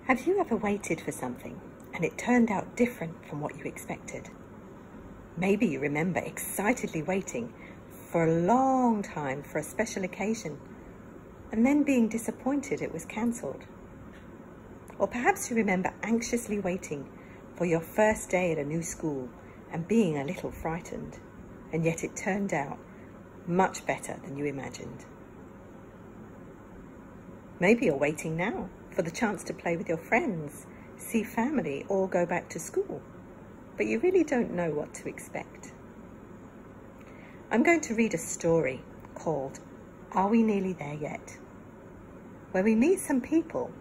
Have you ever waited for something and it turned out different from what you expected? Maybe you remember excitedly waiting for a long time for a special occasion and then being disappointed it was cancelled. Or perhaps you remember anxiously waiting for your first day at a new school and being a little frightened, and yet it turned out much better than you imagined. Maybe you're waiting now for the chance to play with your friends, see family, or go back to school, but you really don't know what to expect. I'm going to read a story called Are We Nearly There Yet?, where we meet some people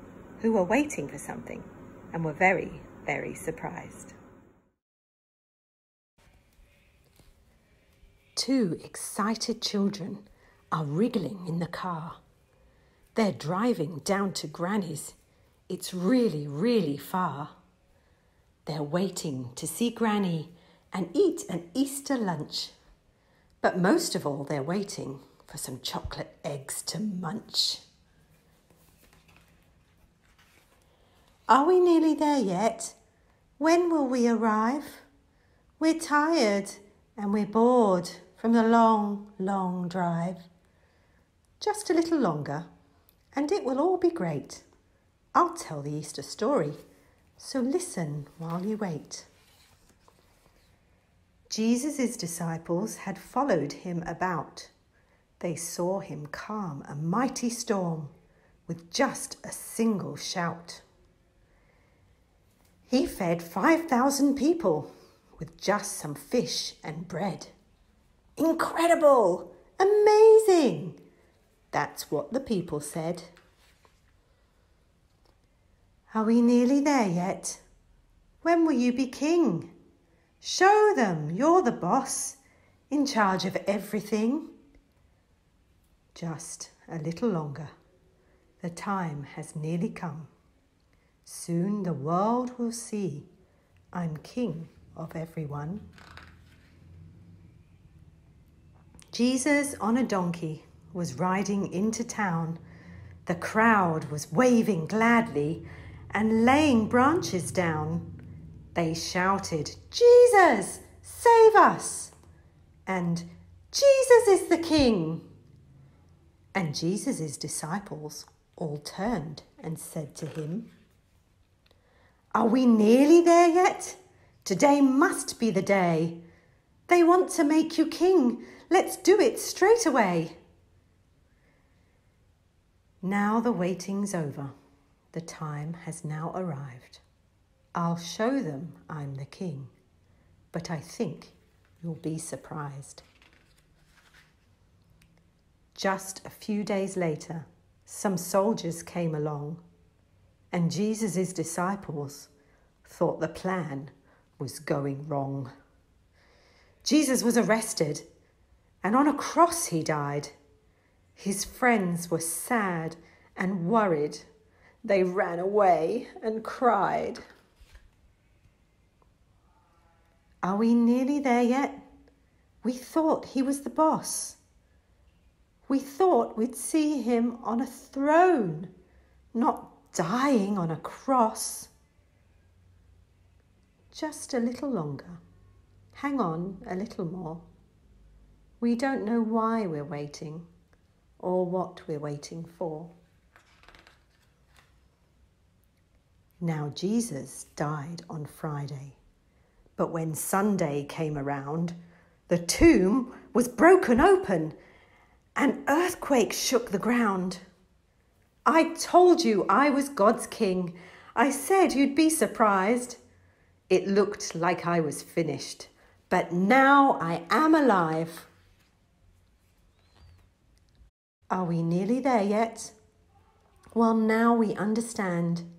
who were waiting for something and were very, very surprised. Two excited children are wriggling in the car. They're driving down to Granny's. It's really, really far. They're waiting to see Granny and eat an Easter lunch. But most of all, they're waiting for some chocolate eggs to munch. Are we nearly there yet? When will we arrive? We're tired and we're bored from the long, long drive. Just a little longer and it will all be great. I'll tell the Easter story, so listen while you wait. Jesus' disciples had followed him about. They saw him calm a mighty storm with just a single shout. He fed 5,000 people with just some fish and bread. Incredible! Amazing! That's what the people said. Are we nearly there yet? When will you be king? Show them you're the boss, in charge of everything. Just a little longer. The time has nearly come. Soon the world will see I'm king of everyone. Jesus on a donkey was riding into town. The crowd was waving gladly and laying branches down. They shouted, "Jesus, save us!" and "Jesus is the King!" And Jesus' disciples all turned and said to him, "Are we nearly there yet? Today must be the day. They want to make you king. Let's do it straight away." Now the waiting's over. The time has now arrived. I'll show them I'm the king, but I think you'll be surprised. Just a few days later, some soldiers came along, and Jesus' disciples thought the plan was going wrong. Jesus was arrested, and on a cross he died. His friends were sad and worried. They ran away and cried. Are we nearly there yet? We thought he was the boss. We thought we'd see him on a throne, not dying on a cross. Just a little longer. Hang on a little more. We don't know why we're waiting or what we're waiting for. Now Jesus died on Friday, but when Sunday came around, the tomb was broken open. An earthquake shook the ground. I told you I was God's king. I said you'd be surprised. It looked like I was finished, but now I am alive. Are we nearly there yet? Well, now we understand.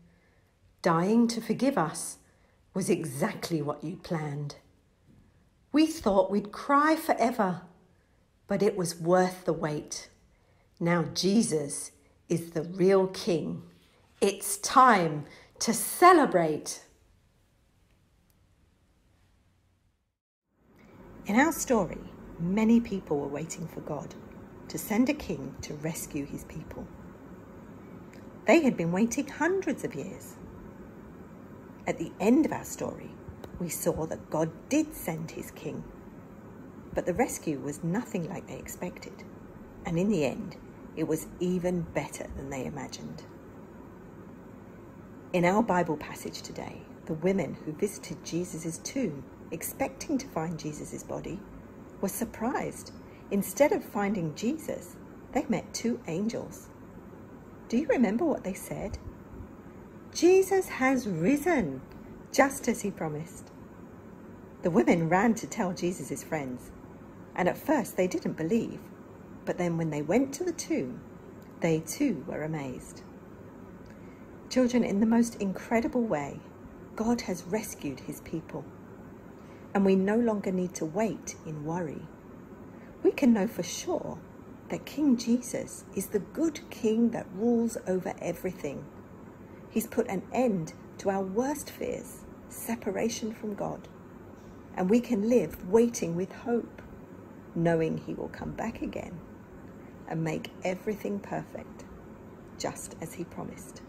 Dying to forgive us was exactly what you planned. We thought we'd cry forever, but it was worth the wait. Now Jesus is the real king. It's time to celebrate. In our story, many people were waiting for God to send a king to rescue his people. They had been waiting hundreds of years, At the end of our story, we saw that God did send his king, but the rescue was nothing like they expected, and in the end, it was even better than they imagined. In our Bible passage today, the women who visited Jesus' tomb, expecting to find Jesus' body, were surprised. Instead of finding Jesus, they met two angels. Do you remember what they said? "Jesus has risen, just as he promised." The women ran to tell Jesus' friends, and at first they didn't believe, but then when they went to the tomb, they too were amazed. Children, in the most incredible way, God has rescued his people, and we no longer need to wait in worry. We can know for sure that King Jesus is the good king that rules over everything. He's put an end to our worst fears, separation from God, and we can live waiting with hope, knowing he will come back again and make everything perfect, just as he promised.